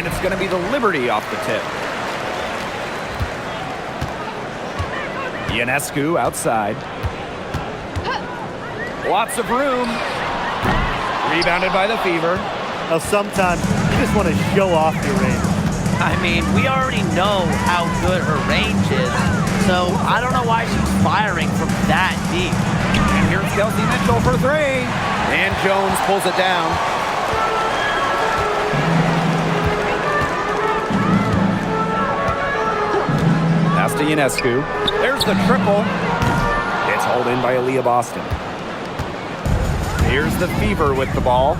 And it's going to be the Liberty off the tip. Ionescu outside. Lots of room. Rebounded by the Fever. Now, sometimes you just want to show off your range. I mean, we already know how good her range is, so I don't know why she's firing from that deep. And here's Kelsey Mitchell for three. And Jones pulls it down. Pass to Ionescu. There's the triple. It's hauled in by Aaliyah Boston. Here's the Fever with the ball.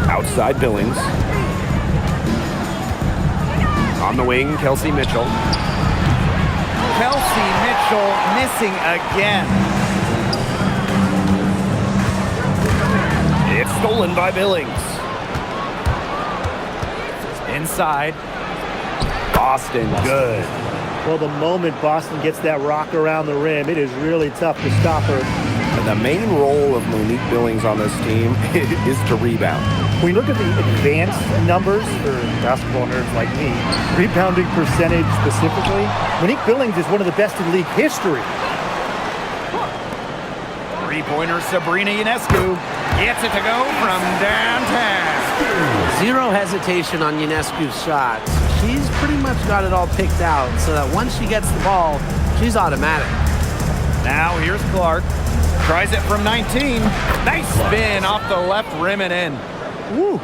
Outside Billings. On the wing, Kelsey Mitchell. Kelsey Mitchell missing again. It's stolen by Billings. Inside. Boston, good. Well, the moment Boston gets that rock around the rim, it is really tough to stop her. And the main role of Monique Billings on this team is to rebound. When you look at the advanced numbers for basketball nerds like me, rebounding percentage specifically, Monique Billings is one of the best in league history. Three-pointer Sabrina Ionescu gets it to go from downtown. Zero hesitation on Ionescu's shots. She's pretty much got it all picked out so that once she gets the ball, she's automatic. Now here's Clark. Tries it from 19. Nice spin off the left rim and in. Woo!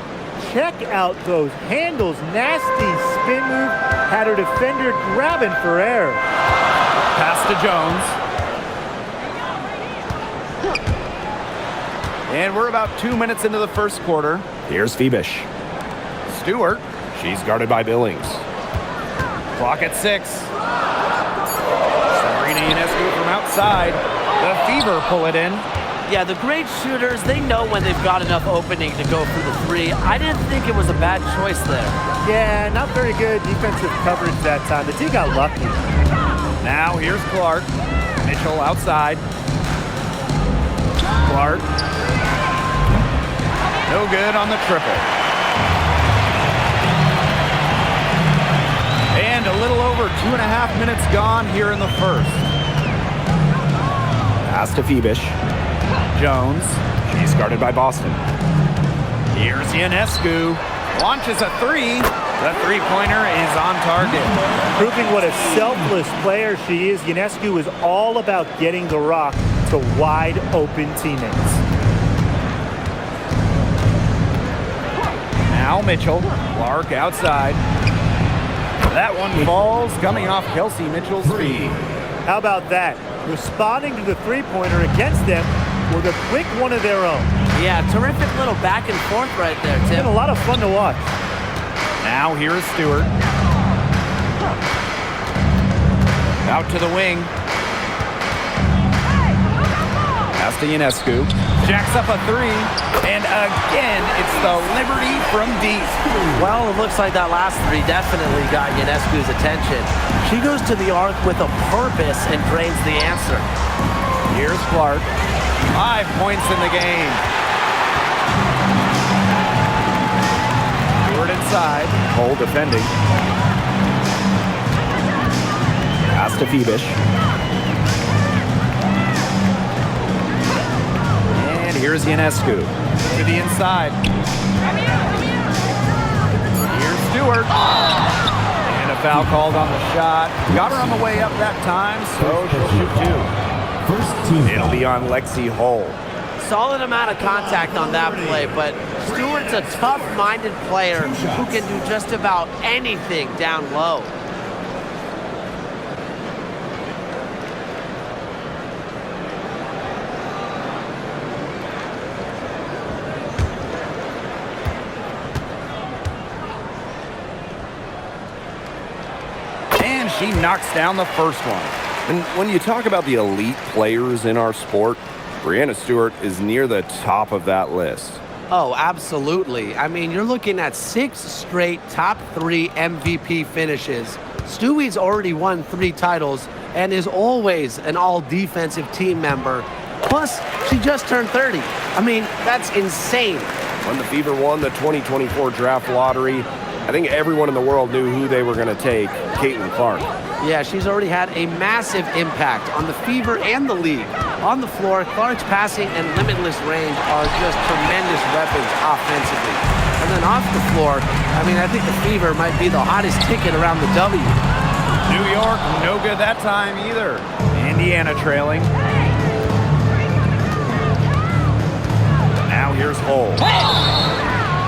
Check out those handles. Nasty spin move. Had her defender grabbing for air. Pass to Jones. And we're about 2 minutes into the first quarter. Here's Phoebish. Stewart. She's guarded by Billings. Clock at 6. Sabrina Ionescu from outside. The Fever pull it in. Yeah, the great shooters, they know when they've got enough opening to go for the three. I didn't think it was a bad choice there. Yeah, not very good defensive coverage that time. The team got lucky. Now here's Clark. Mitchell outside. Clark. No good on the triple. And a little over 2.5 minutes gone here in the first. Pass to Phoebish. Jones. She's guarded by Boston. Here's Ionescu. Launches a three. The three-pointer is on target. Proving what a selfless player she is, Ionescu is all about getting the rock to wide-open teammates. Now Mitchell. Clark outside. That one falls, coming off Kelsey Mitchell's feet. How about that? Responding to the three-pointer against them with a quick one of their own. Yeah, terrific little back and forth right there, It's Tim. been a lot of fun to watch. Now here is Stewart. Out to the wing. Pass to Ionescu. Jacks up a three. And again, it's the Liberty from deep. Well, it looks like that last three definitely got Ionescu's attention. She goes to the arc with a purpose and drains the answer. Here's Clark. 5 points in the game. Stewart inside. Cole defending. Pass to Phoebish. And here's Ionescu to the inside. Here's Stewart. And a foul called on the shot. Got her on the way up that time, so she'll shoot two. First team. It'll be on Lexi Hull. Solid amount of contact on that play, but Stewart's a tough-minded player who can do just about anything down low. And she knocks down the first one. And when you talk about the elite players in our sport, Breanna Stewart is near the top of that list. Oh, absolutely. I mean, you're looking at 6 straight top 3 MVP finishes. Stewie's already won 3 titles and is always an all-defensive team member. Plus, she just turned 30. I mean, that's insane. When the Fever won the 2024 draft lottery, I think everyone in the world knew who they were going to take, Caitlin Clark. Yeah, she's already had a massive impact on the Fever and the league. On the floor, Clark's passing and limitless range are just tremendous weapons offensively. And then off the floor, I mean, I think the Fever might be the hottest ticket around the W. New York, no good that time either. Indiana trailing. Now here's Hull.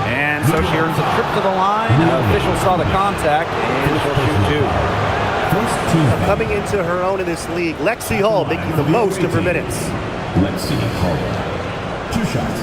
And so she earns a trip to the line. Official saw the contact, and she'll shoot two. Coming into her own in this league, Lexi Hull making the most of her minutes. Lexi Hull. 2 shots.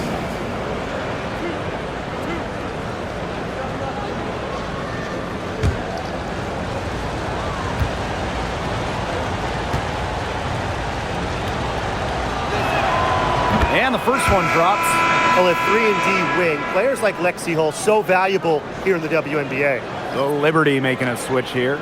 And the first one drops. Well, a 3-and-D wing. Players like Lexi Hull so valuable here in the WNBA. The Liberty making a switch here.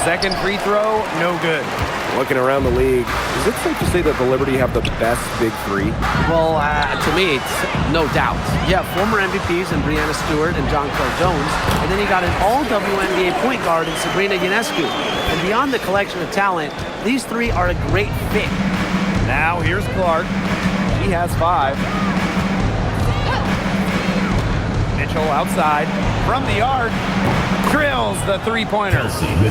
Second free throw, no good. Looking around the league, is it safe to say that the Liberty have the best big three? Well, to me, it's no doubt. You have former MVPs in Brianna Stewart and John Clare Jones, and then you got an all-WNBA point guard in Sabrina Ionescu. And beyond the collection of talent, these three are a great fit. Now here's Clark. She has 5. Mitchell outside from the arc. Drills the three-pointer.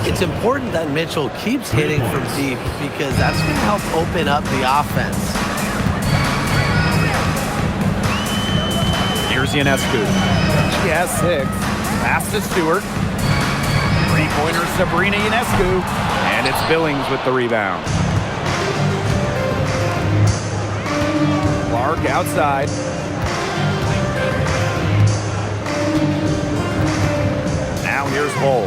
It's important that Mitchell keeps hitting from deep because that's going to help open up the offense. Here's Ionescu. She has 6. Pass to Stewart. Three-pointer Sabrina Ionescu. And it's Billings with the rebound. Clark outside. Now here's Hull.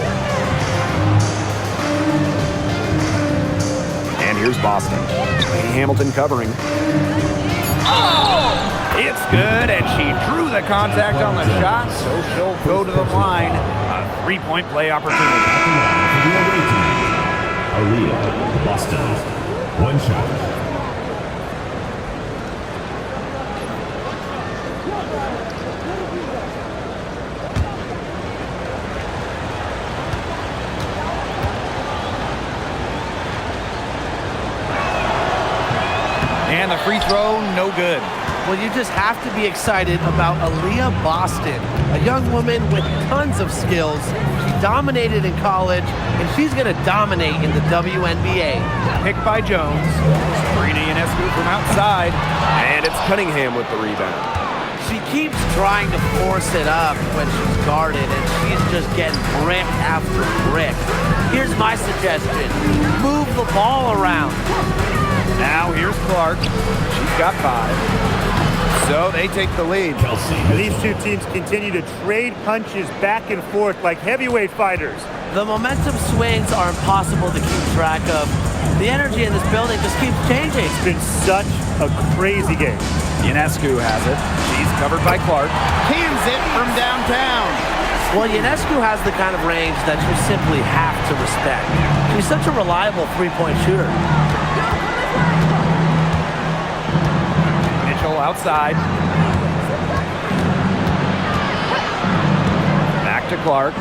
And here's Boston. Hamilton covering. Oh! It's good, and she drew the contact on the shot, so she'll go to the line. A 3-point play opportunity. Aaliyah, Boston. 1 shot. And the free throw, no good. Well, you just have to be excited about Aaliyah Boston, a young woman with tons of skills. She dominated in college, and she's going to dominate in the WNBA. Picked by Jones. Sabrina Ionescu from outside. And it's Cunningham with the rebound. She keeps trying to force it up when she's guarded, and she's just getting brick after brick. Here's my suggestion. Move the ball around. Now here's Clark. She's got 5. So they take the lead. And these two teams continue to trade punches back and forth like heavyweight fighters. The momentum swings are impossible to keep track of. The energy in this building just keeps changing. It's been such a crazy game. Ionescu has it. She's covered by Clark. Cans it from downtown. Well, Ionescu has the kind of range that you simply have to respect. She's such a reliable three-point shooter. Mitchell outside. Back to Clark.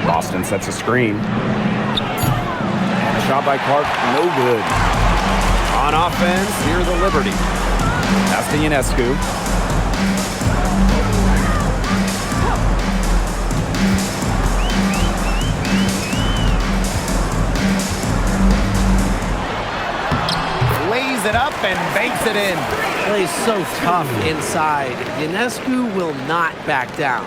Boston sets a screen. And a shot by Clark, no good. On offense, here the Liberty. Pass to Ionescu. Lays it up and banks it in. Plays so tough inside. Ionescu will not back down.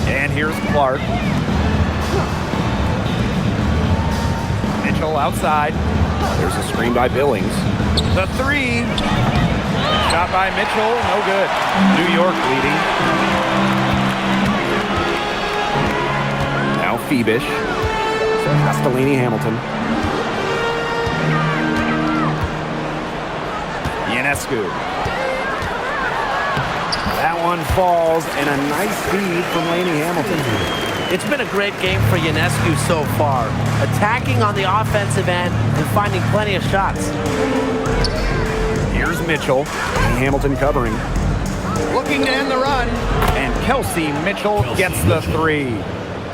And here's Clark. Mitchell outside. There's a screen by Billings. The 3. Shot by Mitchell, no good. New York leading. Now Phoebish. Castellini Hamilton. Ionescu. That one falls, and a nice feed from Lainey Hamilton. It's been a great game for Ionescu so far, attacking on the offensive end and finding plenty of shots. Here's Mitchell. Hamilton covering. Looking to end the run. And Kelsey Mitchell gets the three.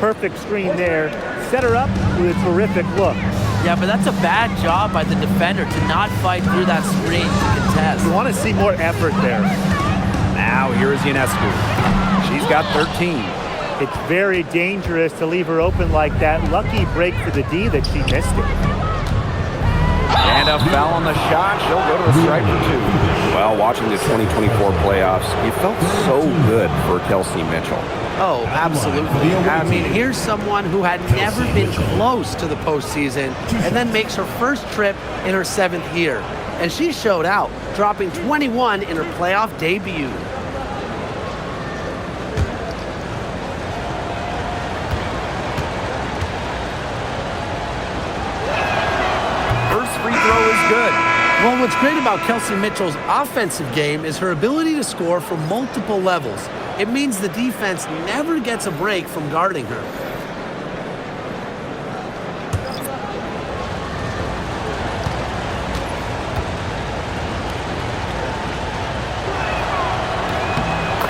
Perfect screen there. Set her up with a terrific look. Yeah, but that's a bad job by the defender to not fight through that screen to contest. You want to see more effort there. Now here is Ionescu. She's got 13. It's very dangerous to leave her open like that. Lucky break for the D that she missed it. And a foul on the shot. She'll go to the strike for two. Well, watching the 2024 playoffs, you felt so good for Kelsey Mitchell. Oh, absolutely. I mean, here's someone who had never been close to the postseason and then makes her first trip in her 7th year. And she showed out, dropping 21 in her playoff debut. First free throw is good. Well, what's great about Kelsey Mitchell's offensive game is her ability to score from multiple levels. It means the defense never gets a break from guarding her.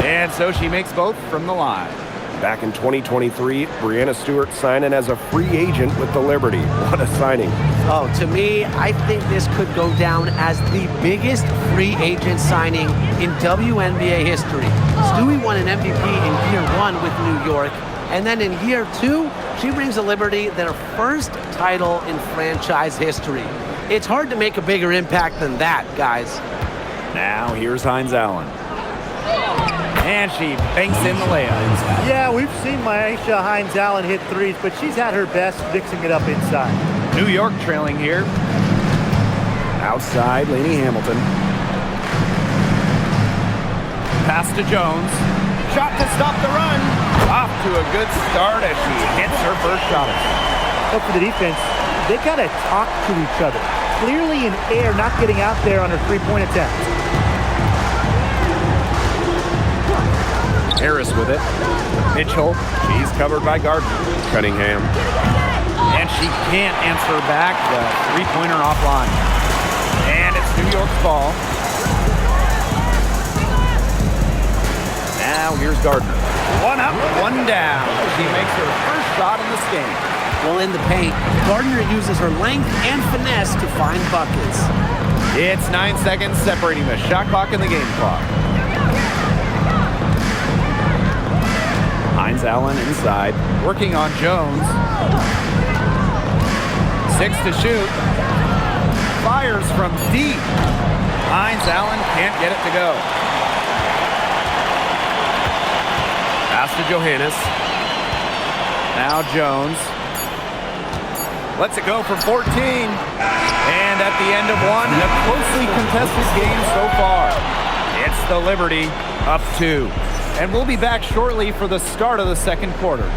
And so she makes both from the line. Back in 2023, Breanna Stewart signing as a free agent with the Liberty. What a signing. Oh, to me, I think this could go down as the biggest free agent signing in WNBA history. Stewie won an MVP in year 1 with New York, and then in year 2, she brings the Liberty their first title in franchise history. It's hard to make a bigger impact than that, guys. Now here's Hines Allen. And she banks in the layup. Yeah, we've seen Myisha Hines Allen hit threes, but she's at her best mixing it up inside. New York trailing here. Outside, Lainey Hamilton. Pass to Jones. Shot to stop the run. Off to a good start as she hits her first shot. But for the defense, they got to talk to each other. Clearly in air, not getting out there on her three-point attempt. Harris with it. Mitchell, she's covered by Gardner. Cunningham. And she can't answer back the three-pointer offline. And it's New York's ball. Now here's Gardner. One up, one down. She makes her first shot in this game. Well, in the paint, Gardner uses her length and finesse to find buckets. It's 9 seconds separating the shot clock and the game clock. Hines Allen inside, working on Jones. 6 to shoot. Fires from deep. Hines Allen can't get it to go. Pass to Johannes. Now Jones. Lets it go for 14. And at the end of one, a closely contested game so far. It's the Liberty up 2. And we'll be back shortly for the start of the second quarter.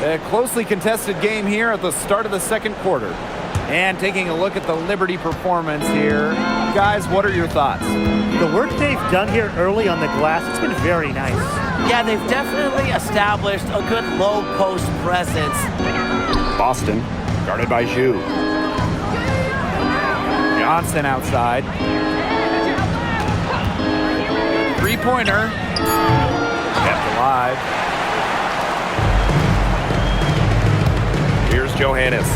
A closely contested game here at the start of the second quarter. And taking a look at the Liberty performance here. Guys, what are your thoughts? The work they've done here early on the glass, it's been very nice. Yeah, they've definitely established a good low post presence. Boston, guarded by Zhu. Johnson outside. Three-pointer. Kept alive. Here's Johannes.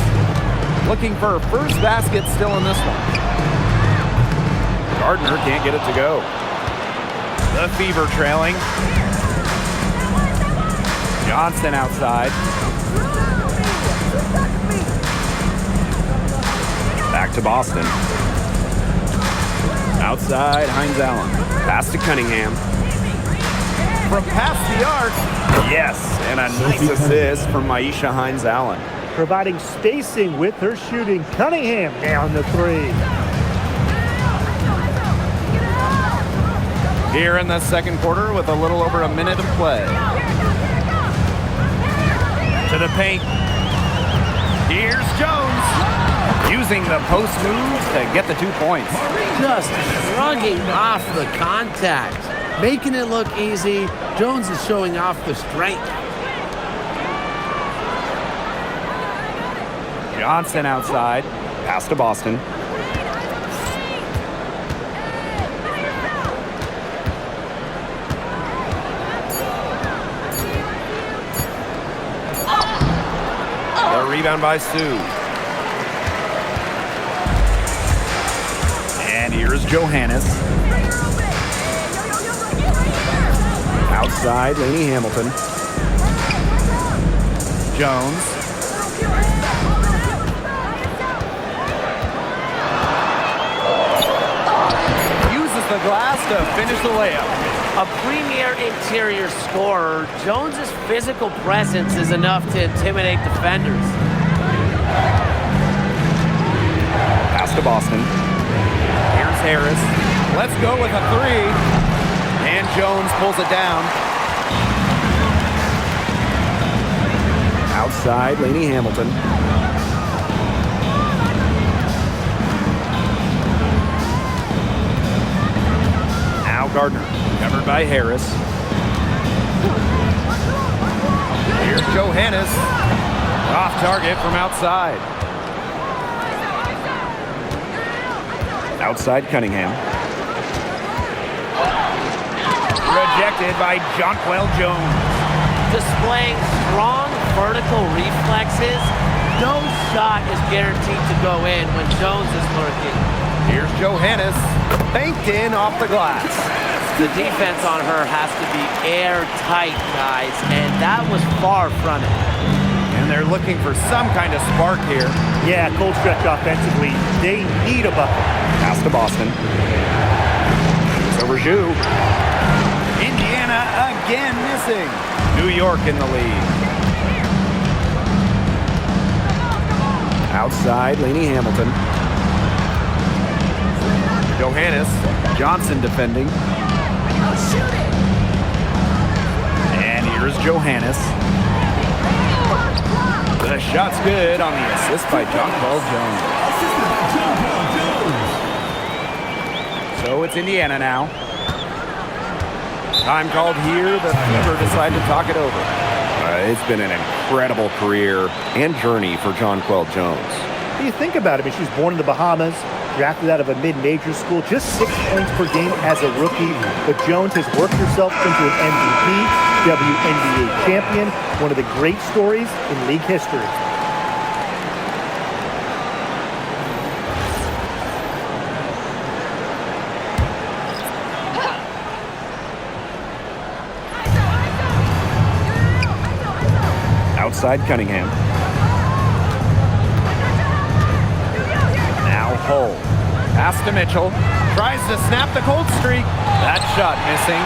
Looking for her first basket still in this one. Gardner can't get it to go. The Fever trailing. Johnson outside. Back to Boston. Outside, Hines Allen. Pass to Cunningham. From past the arc. Yes, and a nice assist from Myisha Hines Allen. Providing spacing with her shooting. Cunningham down the three. Here in the second quarter with a little over a minute of play. To the paint. Here's Jones. Using the post move to get the 2 points. Just shrugging off the contact. Making it look easy. Jones is showing off the strength. Johnson outside. Pass to Boston. The rebound by Sue. And here's Johannes. Outside, Lainey Hamilton. Jones. Uses the glass to finish the layup. A premier interior scorer, Jones's physical presence is enough to intimidate defenders. Pass to Boston. Here's Harris. Let's go with a 3. And Jones pulls it down. Outside, Lainey Hamilton. Now Gardner, covered by Harris. Here's Johannes. Off target from outside. Outside Cunningham. Rejected by Jonquel Jones. Displaying strong vertical reflexes, no shot is guaranteed to go in when Jones is lurking. Here's Johannes. Banked in off the glass. The defense on her has to be airtight, guys, and that was far from it. And they're looking for some kind of spark here. Yeah, cold stretch offensively. They need a bucket. Pass to Boston. It's over Zhu. Indiana again missing. New York in the lead. Outside, Lainey Hamilton. Johannes. Johnson defending. And here's Johannes. The shot's good on the assist by Jonquel Jones. So it's Indiana now. Time called here. The Fever decide to talk it over. It's been an incredible career and journey for Jonquel Jones. What do you think about it? I mean, she was born in the Bahamas, drafted out of a mid-major school, just 6 points per game as a rookie. But Jones has worked herself into an MVP, WNBA champion, one of the great stories in league history. Outside Cunningham. Now Hull. Pass to Mitchell. Tries to snap the cold streak. That shot missing.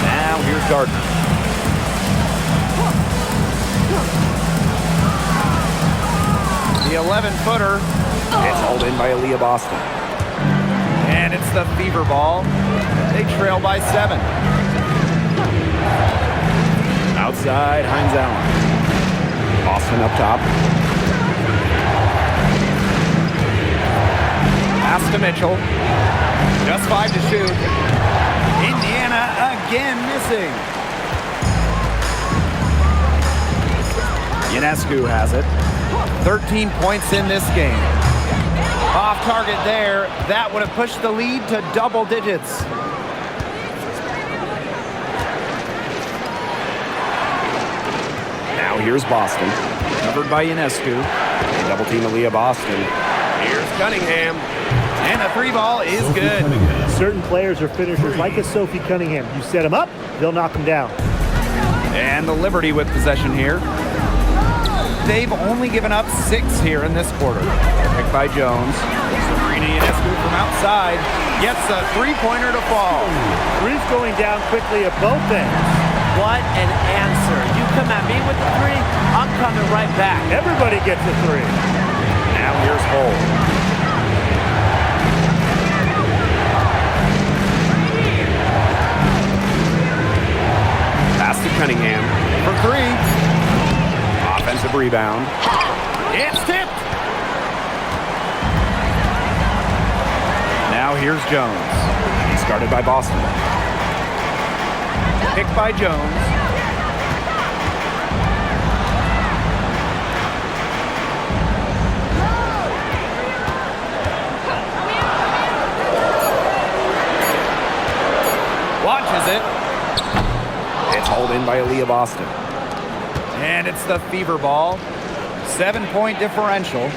Now here's Gardner. The 11-footer. It's hauled in by Aaliyah Boston. And it's the Fever ball. They trail by 7. Outside, Hines Allen. Boston up top. Pass to Mitchell. Just 5 to shoot. Indiana again missing. Ionescu has it. 13 points in this game. Off target there. That would have pushed the lead to double digits. Now here's Boston. Covered by Ionescu. They double team Aaliyah Boston. Here's Cunningham. And the 3 ball is good. Certain players are finishers like a Sophie Cunningham. You set them up, they'll knock them down. And the Liberty with possession here. They've only given up 6 here in this quarter. Picked by Jones. Sabrina Ionescu from outside. Gets a 3-pointer to fall. 3's going down quickly at both ends. What an answer. You come at me with the 3, I'm coming right back. Everybody gets a 3. Now here's Hull. Offensive rebound. It's tipped. Now here's Jones. He's guarded by Boston. Picked by Jones. Watches it. It's hauled in by Aaliyah Boston. And it's the Fever ball. 7-point differential.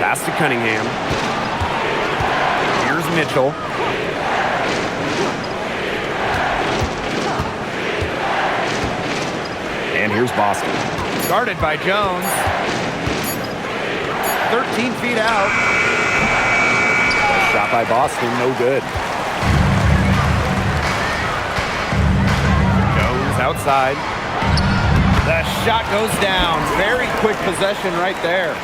Pass to Cunningham. Here's Mitchell. And here's Boston. Guarded by Jones. 13 feet out. Shot by Boston, no good. Goes outside. The shot goes down. Very quick possession right there.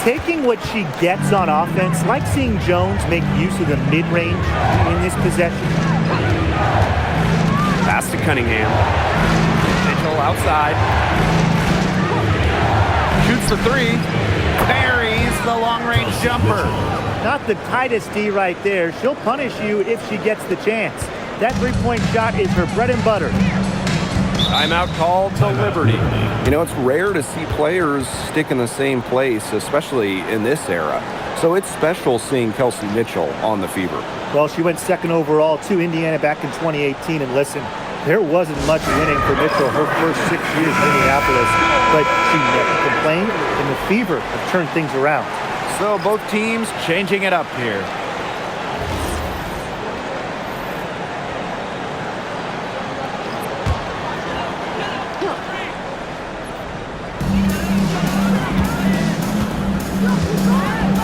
Taking what she gets on offense, like seeing Jones make use of the mid-range in this possession. Pass to Cunningham. Mitchell outside. Shoots the three. Buries the long-range jumper. Not the tightest D right there. She'll punish you if she gets the chance. That three-point shot is her bread and butter. Timeout called to Liberty. You know, it's rare to see players stick in the same place, especially in this era. So it's special seeing Kelsey Mitchell on the Fever. Well, she went second overall to Indiana back in 2018, and listen, there wasn't much winning for Mitchell her first 6 years in Minneapolis, but she never complained, and the Fever have turned things around. So both teams changing it up here.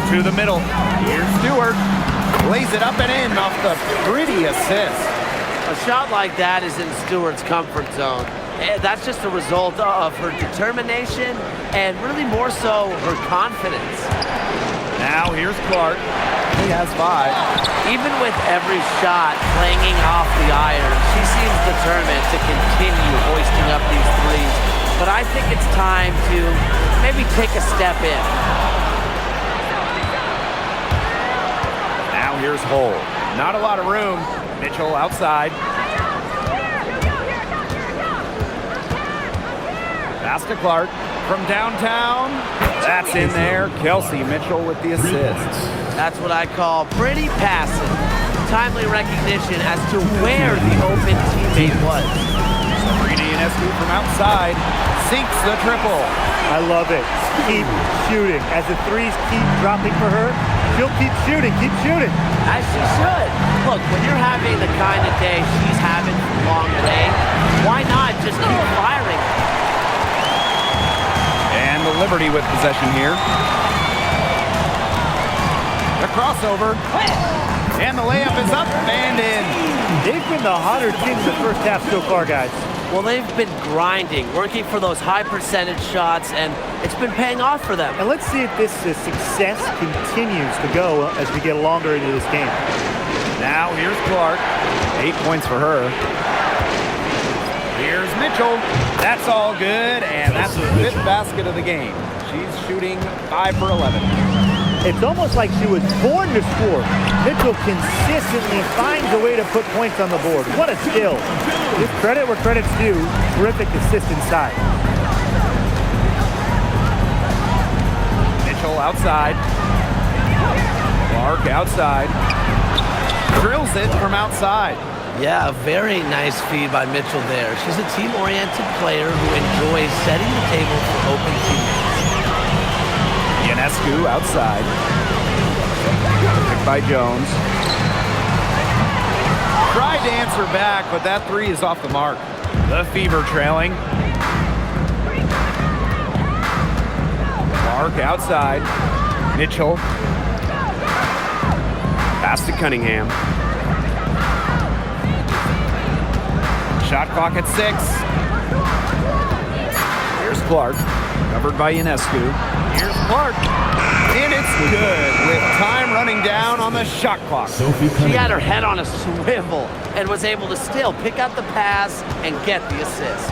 To the middle. Here's Stewart. Lays it up and in off the pretty assist. A shot like that is in Stewart's comfort zone. That's just a result of her determination and really more so her confidence. Now here's Clark. He has 5. Even with every shot clanging off the iron, she seems determined to continue hoisting up these threes. But I think it's time to maybe take a step in. Now here's Hull. Not a lot of room. Mitchell outside. Pass to Clark from downtown. That's in there. Kelsey Mitchell with the assist. That's what I call pretty passive. Timely recognition as to where the open teammate was. Sabrina Ionescu from outside sinks the triple. I love it. Keep shooting. As the threes keep dropping for her, she'll keep shooting, As she should. Look, when you're having the kind of day she's having from long range, why not just keep firing? And the Liberty with possession here. The crossover. And the layup is up and in. They've been the hotter team in the first half so far, guys. Well, they've been grinding, working for those high percentage shots, and it's been paying off for them. And let's see if this success continues to go as we get longer into this game. Now here's Clark. 8 points for her. Here's Mitchell. That's all good, and that's the 5th basket of the game. She's shooting 5 for 11. It's almost like she was born to score. Mitchell consistently finds a way to put points on the board. What a skill. Give credit where credit's due. Terrific assist inside. Mitchell outside. Clark outside. Drills it from outside. Yeah, a very nice feed by Mitchell there. She's a team-oriented player who enjoys setting the table for open teammates. Ionescu outside. Picked by Jones. Tried to answer back, but that three is off the mark. The Fever trailing. Clark outside. Mitchell. Pass to Cunningham. Shot clock at 6. Here's Clark. Covered by Ionescu. Here's Clark. And it's good with time running down on the shot clock. She had her head on a swivel and was able to still pick out the pass and get the assist.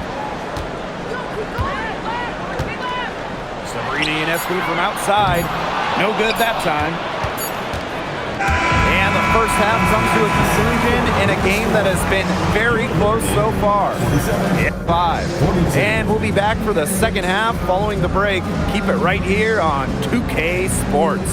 Sabrina Ionescu from outside. No good that time. And the first half comes to a conclusion in a game that has been very close so far. 5. And we'll be back for the second half following the break. Keep it right here on 2K Sports.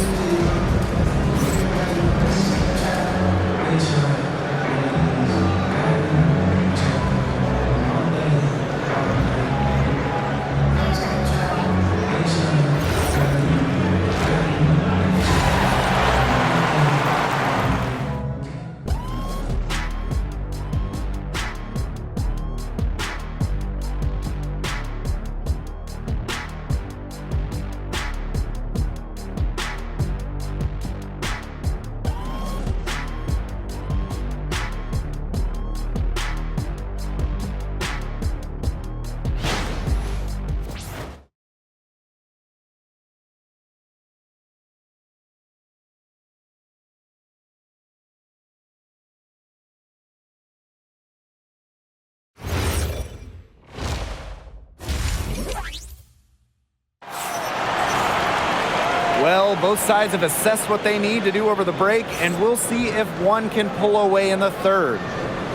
Well, both sides have assessed what they need to do over the break, and we'll see if one can pull away in the third.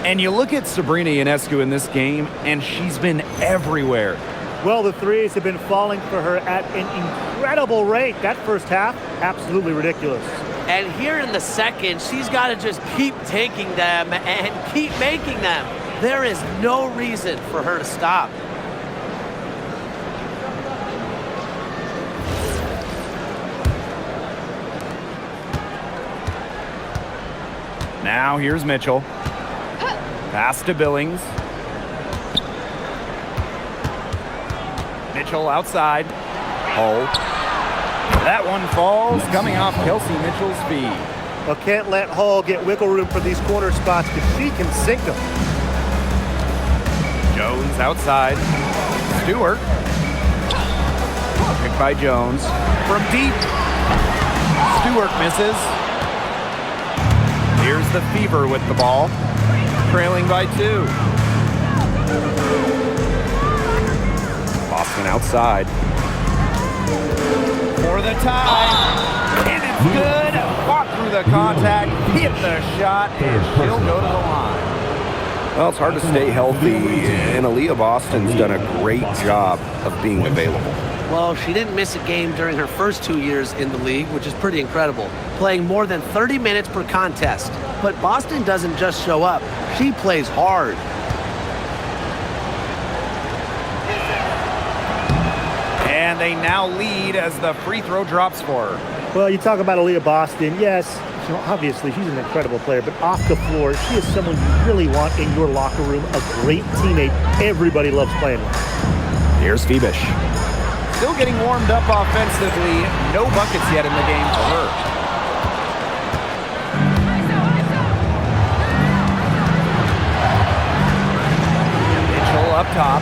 And you look at Sabrina Ionescu in this game, and she's been everywhere. Well, the threes have been falling for her at an incredible rate. That first half, absolutely ridiculous. And here in the second, she's got to just keep taking them and keep making them. There is no reason for her to stop. Now here's Mitchell. Pass to Billings. Mitchell outside. Hull. That one falls, coming off Kelsey Mitchell's feet. Well, can't let Hull get wiggle room for these corner spots because she can sink them. Jones outside. Stewart. Picked by Jones. From deep. Stewart misses. Here's the Fever with the ball. Trailing by 2. Boston outside. For the tie. And it's good. Fought through the contact. Hit the shot. And she'll go to the line. Well, it's hard to stay healthy, and Aaliyah Boston's done a great job of being available. Well, she didn't miss a game during her first 2 years in the league, which is pretty incredible, playing more than 30 minutes per contest. But Boston doesn't just show up. She plays hard. And they now lead as the free throw drops for her. Well, you talk about Aaliyah Boston. Yes, obviously she's an incredible player, but off the floor, she is someone you really want in your locker room, a great teammate everybody loves playing with. Here's Febish. Still getting warmed up offensively. No buckets yet in the game for her. Mitchell up top.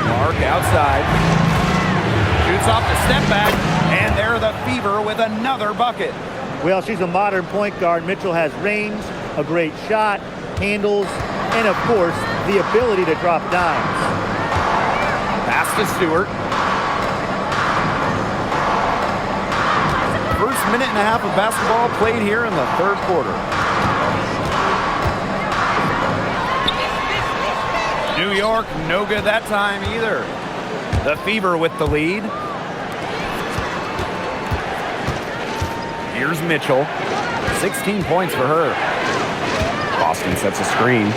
Mark outside. Shoots off the step back, and they're the Fever with another bucket. Well, she's a modern point guard. Mitchell has range, a great shot, handles, and of course, the ability to drop dimes. Pass to Stewart. First minute and a half of basketball played here in the third quarter. New York, no good that time either. The Fever with the lead. Here's Mitchell. 16 points for her. Boston sets a screen.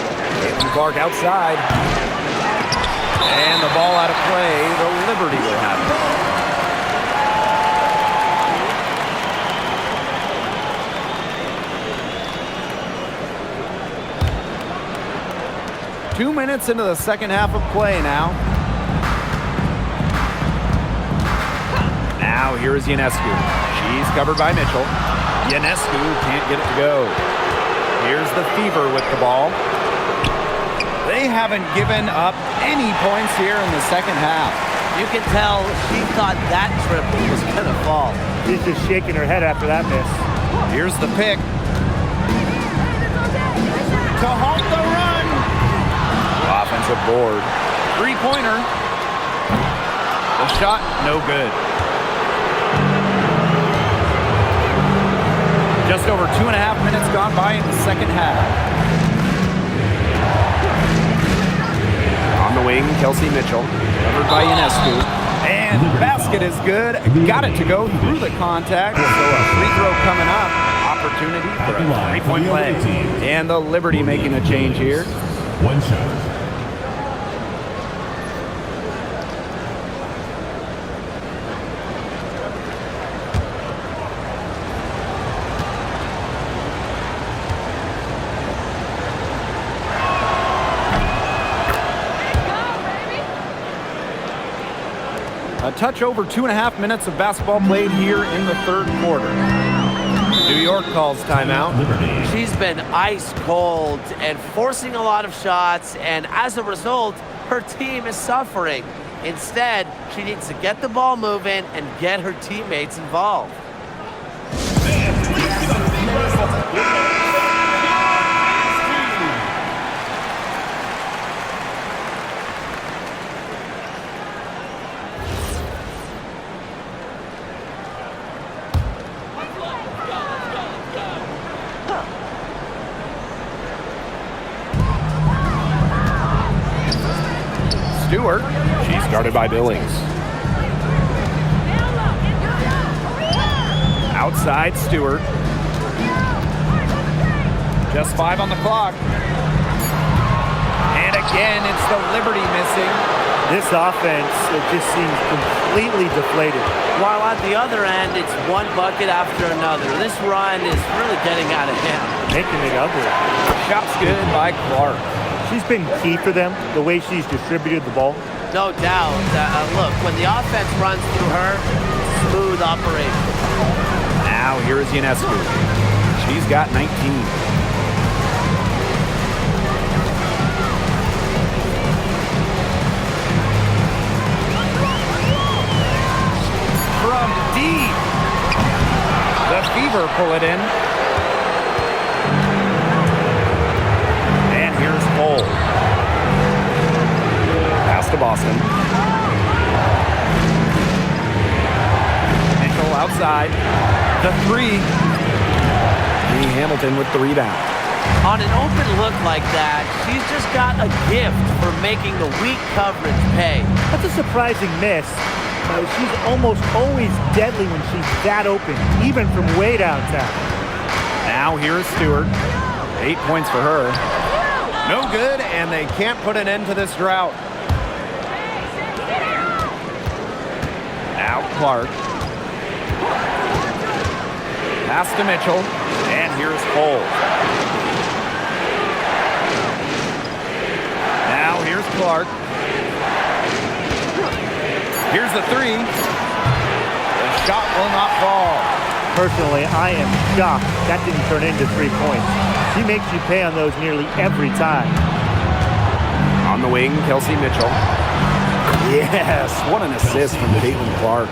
Caitlin Clark outside. And the ball out of play. The Liberty will have it. 2 minutes into the second half of play now. Now here is Ionescu. She's covered by Mitchell. Ionescu can't get it to go. Here's the Fever with the ball. They haven't given up any points here in the second half. You can tell she thought that triple was going to fall. She's just shaking her head after that miss. Here's the pick. To halt the run. Offensive board. Three-pointer. The shot, no good. Just over 2.5 minutes gone by in the second half. On the wing, Kelsey Mitchell. Covered by Ionescu. And basket is good. Got it to go through the contact. So a free throw coming up. Opportunity for a three-point play. And the Liberty making a change here. One shot. A touch over 2.5 minutes of basketball played here in the third quarter. New York calls timeout. She's been ice cold and forcing a lot of shots, and as a result, her team is suffering. Instead, she needs to get the ball moving and get her teammates involved. Stewart. She's guarded by Billings. Outside Stewart. Just 5 on the clock. And again, it's the Liberty missing. This offense, it just seems completely deflated. While at the other end, it's one bucket after another. This run is really getting out of hand. Making it ugly. Shot's good by Clark. She's been key for them, the way she's distributed the ball. No doubt. Look, when the offense runs through her, smooth operation. Now here is Ionescu. She's got 19. From deep. The Fever pull it in. And here's Cole. Pass to Boston. Mitchell outside. The three. Lee Hamilton with the rebound. On an open look like that, she's just got a gift for making the weak coverage pay. That's a surprising miss. She's almost always deadly when she's that open, even from way downtown. Now here's Stewart. 8 points for her. No good, and they can't put an end to this drought. Now Clark. Pass to Mitchell, and here's Cole. Now here's Clark. Here's the three. The shot will not fall. Personally, I am shocked that didn't turn into 3 points. She makes you pay on those nearly every time. On the wing, Kelsey Mitchell. Yes, what an assist from Caitlin Clark.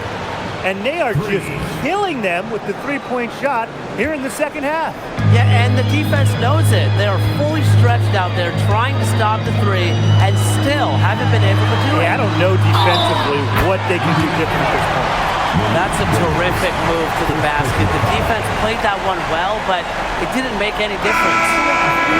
And they are just killing them with the three-point shot here in the second half. Yeah, and the defense knows it. They are fully stretched out there trying to stop the three and still haven't been able to do it. I don't know defensively what they can do different at this point. That's a terrific move to the basket. The defense played that one well, but it didn't make any difference.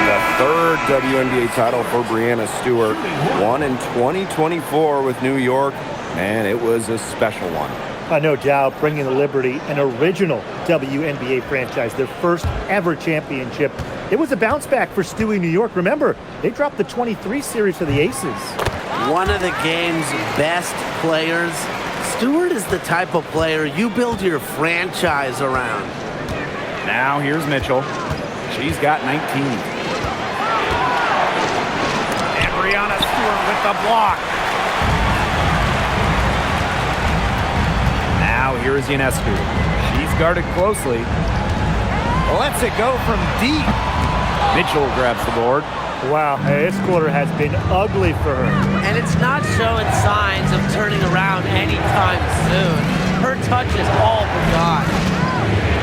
The third WNBA title for Breanna Stewart. Won in 2024 with New York, and it was a special one. No doubt, bringing the Liberty an original WNBA franchise, their first ever championship. It was a bounce back for Stewie New York. Remember, they dropped the 23 series to the Aces. One of the game's best players. Stewart is the type of player you build your franchise around. Now here's Mitchell. She's got 19. And Breanna Stewart with the block. Now here is Ionescu. She's guarded closely. Lets it go from deep. Mitchell grabs the board. Wow, this quarter has been ugly for her. And it's not showing signs of turning around anytime soon. Her touch is all but gone.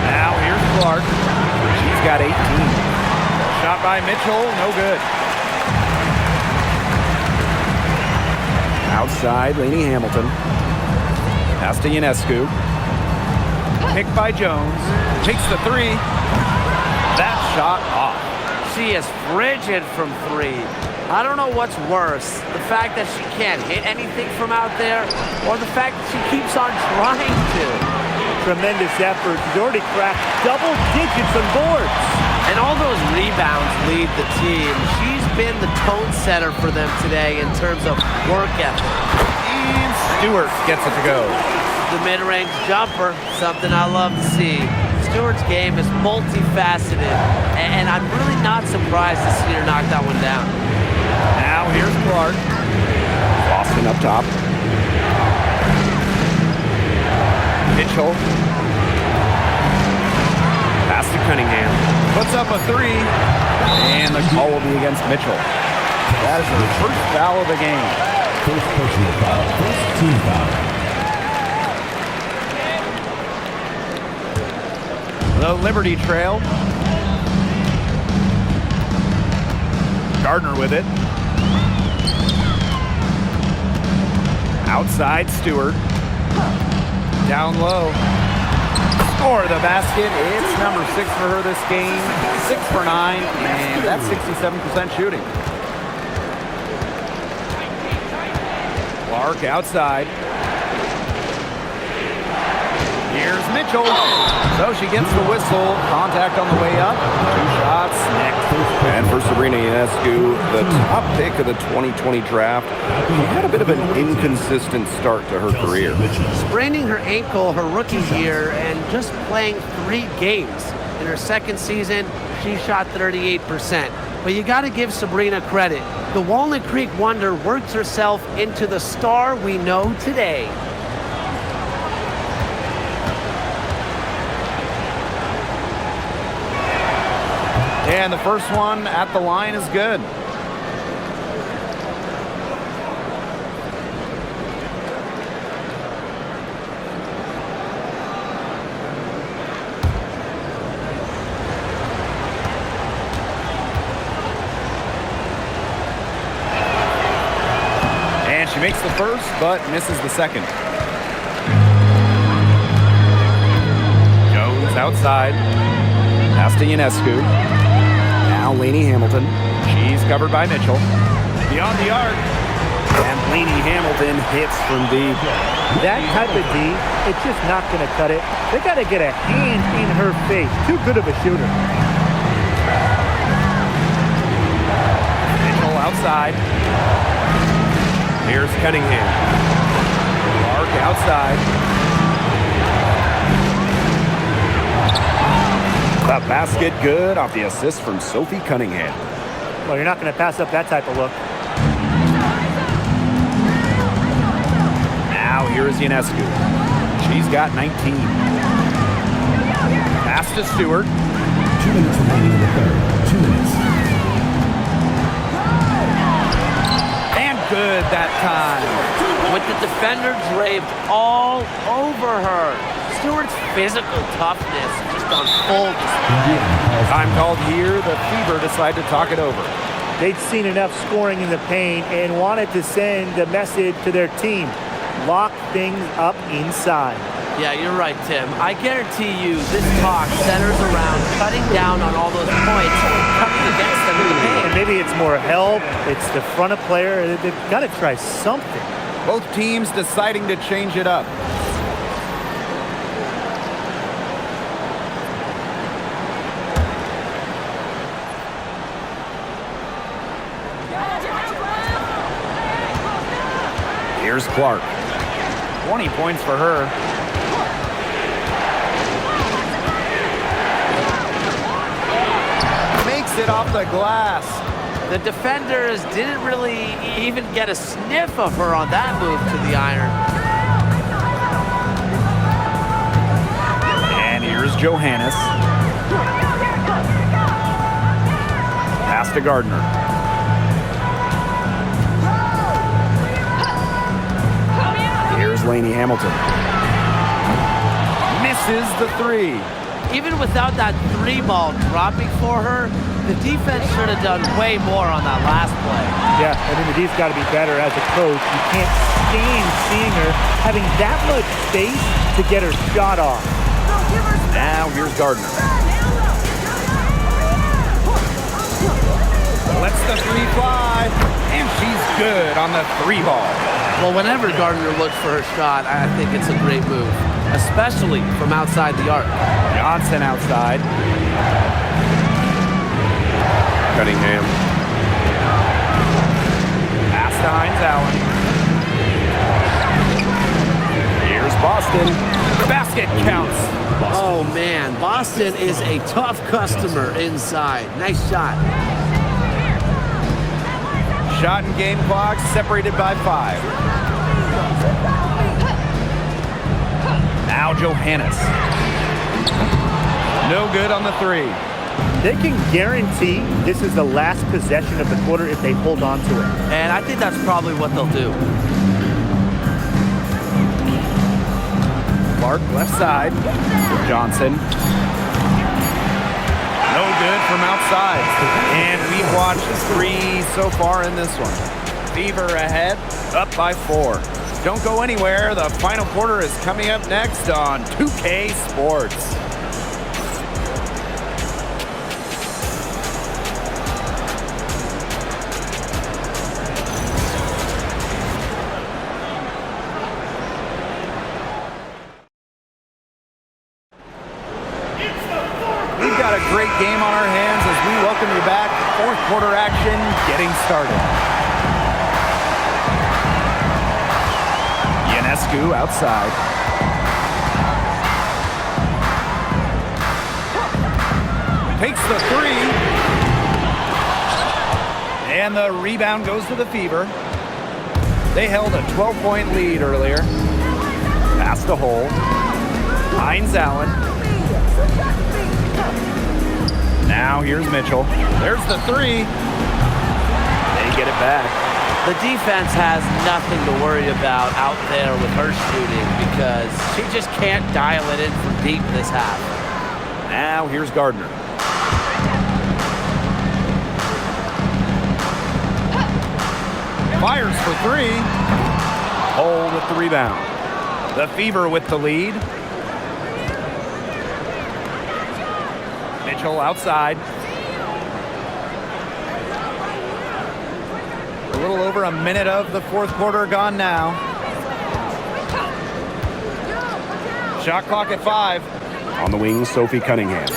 Now here's Clark. She's got 18. Shot by Mitchell, no good. Outside, Lainey Hamilton. Pass to Ionescu. Picked by Jones. Takes the three. That shot off. She is frigid from three. I don't know what's worse, the fact that she can't hit anything from out there, or the fact that she keeps on trying to. Tremendous effort. She's already cracked double digits on boards. And all those rebounds lead the team. She's been the tone setter for them today in terms of work ethic. And Stewart gets it to go. The mid-range jumper, something I love to see. Stewart's game is multifaceted, and I'm really not surprised to see her knock that one down. Now here's Clark. Boston up top. Mitchell. Pass to Cunningham. Puts up a three. And the call will be against Mitchell. That is her first foul of the game. First personal foul. First team foul. The Liberty Trail. Gardner with it. Outside, Stewart. Down low. Score the basket. It's number 6 for her this game. 6 for 9, and that's 67% shooting. Clark outside. Here's Mitchell. So she gets the whistle. Contact on the way up. 2 shots next. And for Sabrina Ionescu, the top pick of the 2020 draft, she had a bit of an inconsistent start to her career. Spraining her ankle her rookie year and just playing 3 games. In her second season, she shot 38%. But you got to give Sabrina credit. The Walnut Creek Wonder worked herself into the star we know today. And the first one at the line is good. And she makes the first, but misses the second. Jones outside. Pass to Ionescu. Now Lainey Hamilton. She's covered by Mitchell. Beyond the arc. And Lainey Hamilton hits from deep. That type of D, it's just not going to cut it. They got to get a hand in her face. Too good of a shooter. Mitchell outside. Here's Cunningham. Clark outside. The basket good off the assist from Sophie Cunningham. Well, you're not going to pass up that type of look. Now here is Ionescu. She's got 19. Pass to Stewart. 2 minutes remaining in the third. 2 minutes. And good that time. With the defender draped all over her. Stewart's physical toughness just on full display. Time called here. The Fever decide to talk it over. They'd seen enough scoring in the paint and wanted to send a message to their team. Lock things up inside. Yeah, you're right, Tim. I guarantee you this talk centers around cutting down on all those points coming against them in the paint. And maybe it's more help. It's the front of player. They've got to try something. Both teams deciding to change it up. Here's Clark. 20 points for her. Makes it off the glass. The defenders didn't really even get a sniff of her on that move to the iron. And here's Johannes. Pass to Gardner. Here's Lainey Hamilton. Misses the three. Even without that 3 ball dropping for her, The defense should have done way more on that last play. Yeah, I mean, the D's got to be better as a coach. You can't stand seeing her having that much space to get her shot off. Now here's Gardner. Lets the three fly, and she's good on the three ball. Well, whenever Gardner looks for her shot, I think it's a great move, especially from outside the arc. Johnson outside. Cunningham. Pass to Hines Allen. Here's Boston. Basket counts. Oh, man. Boston is a tough customer inside. Nice shot. Shot and game clock separated by 5. Now Johannes. No good on the 3. They can guarantee this is the last possession of the quarter if they hold on to it. And I think that's probably what they'll do. Clark left side. Johnson. No good from outside. And we've watched 3 so far in this one. Fever ahead, up by 4. Don't go anywhere. The final quarter is coming up next on 2K Sports. Great game on our hands as we welcome you back. Fourth quarter action getting started. Ionescu outside. Takes the 3. And the rebound goes to the Fever. They held a 12-point lead earlier. Pass the hole. Hines Allen. Now here's Mitchell. There's the 3. They get it back. The defense has nothing to worry about out there with her shooting because she just can't dial it in from deep this half. Now here's Gardner. Fires for 3. Hole with the rebound. The Fever with the lead. Mitchell outside. A little over a minute of the fourth quarter gone now. Shot clock at 5. On the wing, Sophie Cunningham.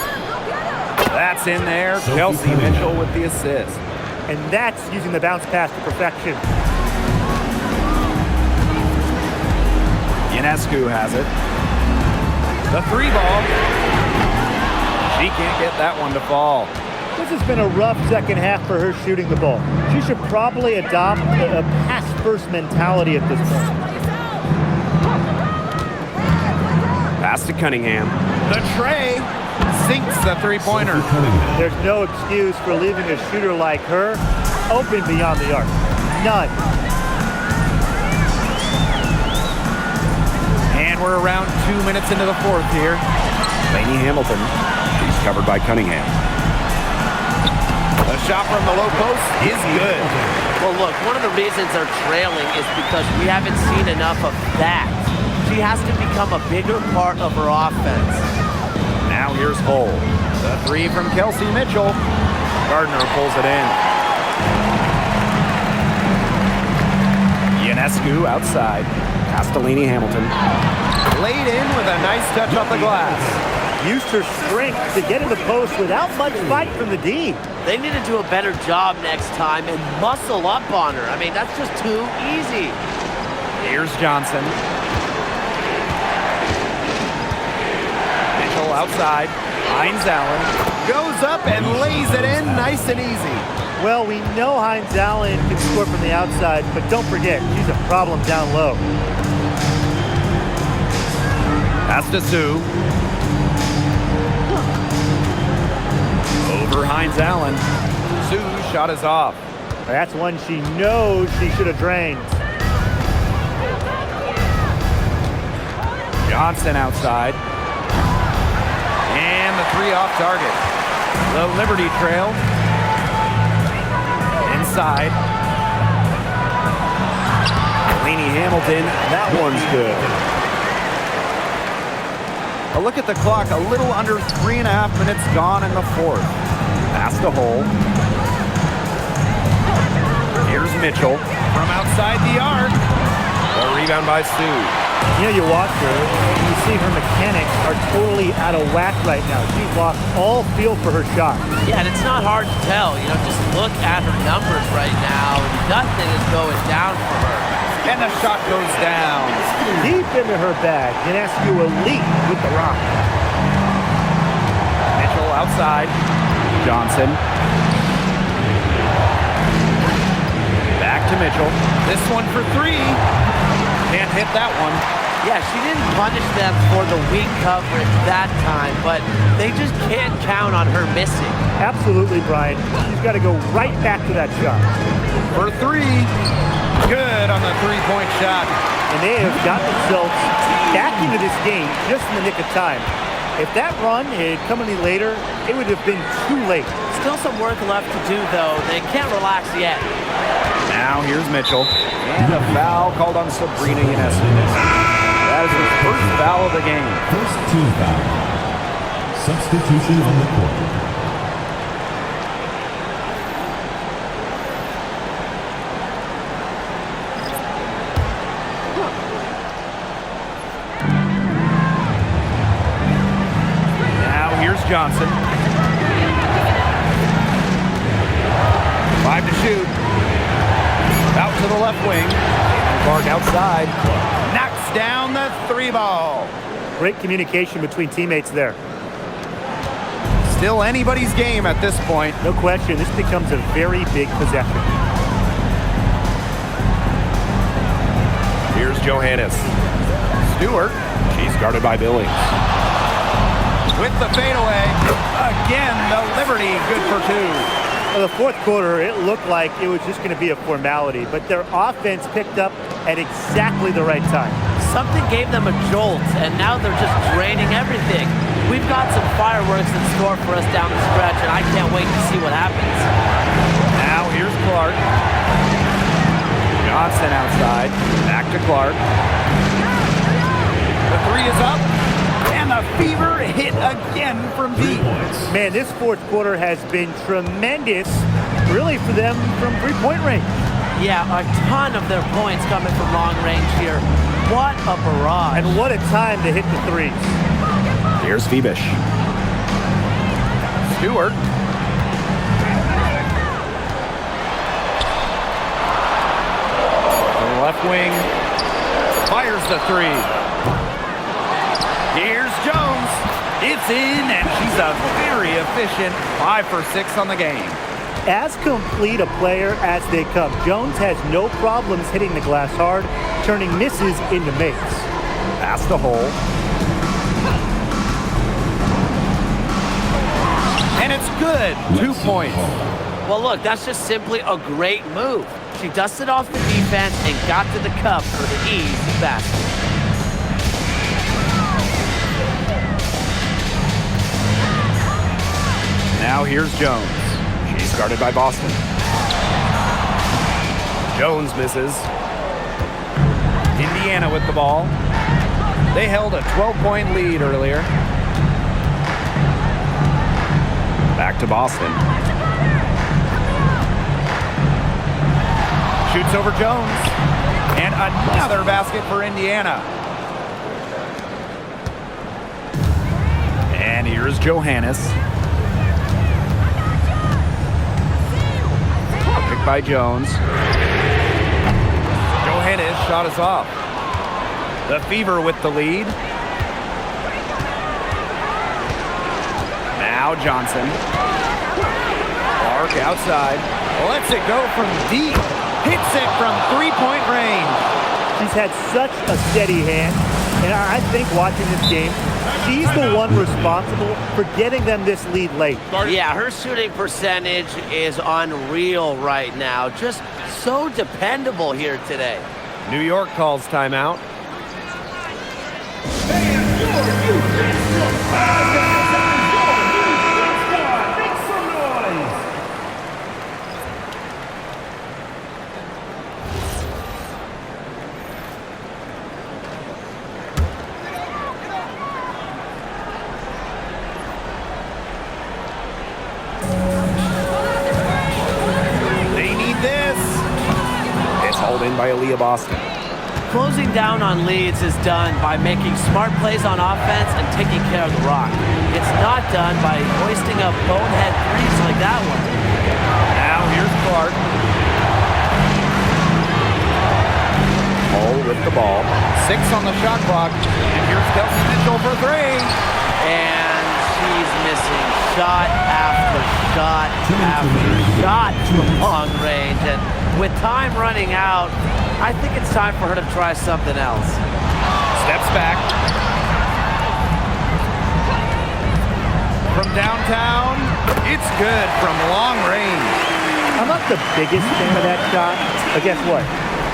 That's in there. Kelsey Mitchell with the assist. And that's using the bounce pass to perfection. Ionescu has it. The 3 ball. She can't get that one to fall. This has been a rough second half for her shooting the ball. She should probably adopt a pass-first mentality at this point. Pass to Cunningham. The tray sinks the three-pointer. There's no excuse for leaving a shooter like her open beyond the arc. None. And we're around 2 minutes into the fourth here. Lainey Hamilton. She's covered by Cunningham. The shot from the low post is good. Well, look, one of the reasons they're trailing is because we haven't seen enough of that. She has to become a bigger part of her offense. Now here's Hull. The 3 from Kelsey Mitchell. Gardner pulls it in. Ionescu outside. Pass to Lainey Hamilton. Laid in with a nice touch off the glass. Used her strength to get in the post without much fight from the D. They need to do a better job next time and muscle up on her. I mean, that's just too easy. Here's Johnson. Mitchell outside. Hines Allen goes up and lays it in nice and easy. Well, we know Hines Allen can score from the outside, but don't forget, she's a problem down low. Pass to Sue. Over Hines Allen. Sue's shot is off. That's one she knows she should have drained. Johnson outside. And the 3 off target. The Liberty trail outside. Lainey Hamilton, that one's good. A look at the clock, a little under 3.5 minutes gone in the fourth. Pass to Hole. Here's Mitchell from outside the arc. A rebound by Sue. You know, you watch her, and you see her mechanics are totally out of whack right now. She's lost all feel for her shot. Yeah, and it's not hard to tell. You know, just look at her numbers right now. Nothing is going down for her. And the shot goes down. Deep into her bag, and asks you a leap with the rock. Mitchell outside. Johnson. Back to Mitchell. This one for three. Can't hit that one. Yeah, she didn't punish them for the weak coverage that time, but they just can't count on her missing. Absolutely, Brian. She's got to go right back to that shot. For three. Good on the three-point shot. And they have got themselves back into this game just in the nick of time. If that run had come any later, it would have been too late. Still some work left to do, though. They can't relax yet. Now here's Mitchell. And a foul called on Sabrina Ionescu. That is the first foul of the game. First team foul. Substitution on the court. Johnson. 5 to shoot. Out to the left wing. Clark outside. Knocks down the three ball. Great communication between teammates there. Still anybody's game at this point. No question, this becomes a very big possession. Here's Johannes. Stewart. She's guarded by Billings. With the fadeaway, again, the Liberty, good for two. For the fourth quarter, it looked like it was just going to be a formality, but their offense picked up at exactly the right time. Something gave them a jolt, and now they're just draining everything. We've got some fireworks in store for us down the stretch, and I can't wait to see what happens. Now here's Clark. Johnson outside, back to Clark. The three is up. And the Fever hit again from deep. Man, this fourth quarter has been tremendous, really, for them from three-point range. Yeah, a ton of their points coming from long range here. What a barrage. And what a time to hit the threes. Here's Febish. Stewart. To the left wing. Fires the three. Here's Jones. It's in, and she's a very efficient 5 for 6 on the game. As complete a player as they come, Jones has no problems hitting the glass hard, turning misses into makes. Pass the hole. And it's good. 2 points. Well, look, that's just simply a great move. She dusted off the defense and got to the cup for the easy basket. Now here's Jones. She's guarded by Boston. Jones misses. Indiana with the ball. They held a 12-point lead earlier. Back to Boston. Shoots over Jones. And another basket for Indiana. And here's Johannes. Picked by Jones. Johannes shot us off. The Fever with the lead. Now Johnson. Clark outside. Lets it go from deep. Hits it from three-point range. She's had such a steady hand, and I think watching this game, she's the one responsible for getting them this lead late. Yeah, her shooting percentage is unreal right now. Just so dependable here today. New York calls timeout. hauled in by Aaliyah Boston. Closing down on leads is done by making smart plays on offense and taking care of the rock. It's not done by hoisting up bonehead threes like that one. Now here's Clark. Hall with the ball. 6 on the shot clock. And here's Kelsey Mitchell for 3. And she's missing shot after shot after shot from long range. And with time running out, I think it's time for her to try something else. Steps back. From downtown, it's good from long range. I'm not the biggest fan of that shot, but guess what?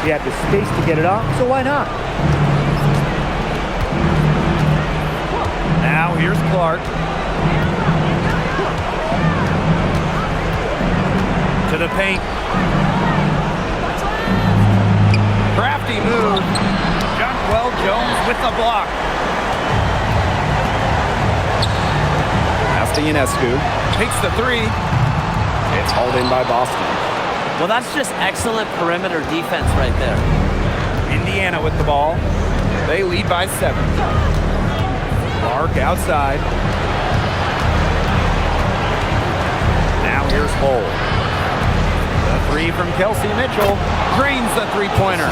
You have the space to get it off, so why not? Now here's Clark. To the paint. Crafty move. Jonquel Jones with the block. Pass to Ionescu. Takes the 3. It's hauled in by Boston. Well, that's just excellent perimeter defense right there. Indiana with the ball. They lead by 7. Clark outside. Now here's Hull. The 3 from Kelsey Mitchell drains the three-pointer.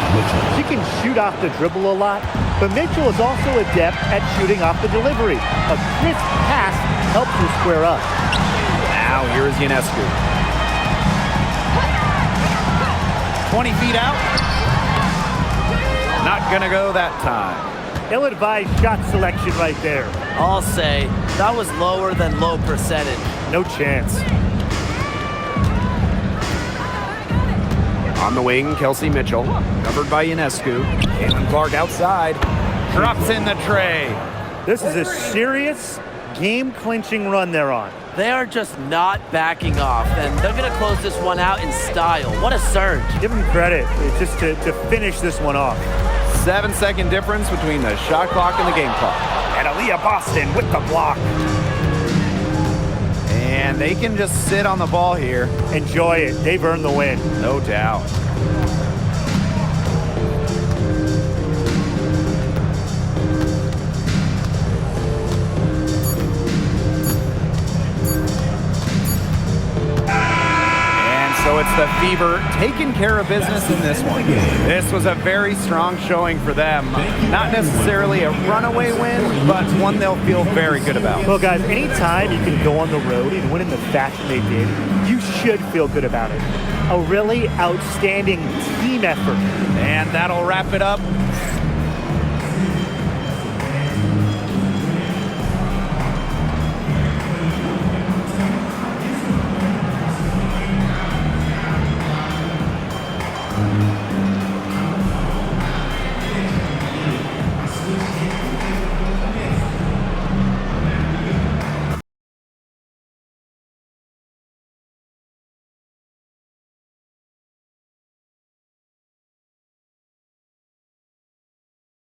She can shoot off the dribble a lot, but Mitchell is also adept at shooting off the delivery. A crisp pass helps her square up. Now here's Ionescu. 20 feet out. Not gonna go that time. Ill-advised shot selection right there. I'll say that was lower than low percentage. No chance. On the wing, Kelsey Mitchell, covered by Ionescu. Caitlin Clark outside, drops in the tray. This is a serious game-clinching run they're on. They are just not backing off, and they're going to close this one out in style. What a surge. Give them credit. It's just to finish this one off. 7-second difference between the shot clock and the game clock. And Aaliyah Boston with the block. And they can just sit on the ball here. Enjoy it. They've earned the win. No doubt. So it's the Fever taking care of business in this one. This was a very strong showing for them. Not necessarily a runaway win, but one they'll feel very good about. Well, guys, anytime you can go on the road and win in the fashion they did, you should feel good about it. A really outstanding team effort. And that'll wrap it up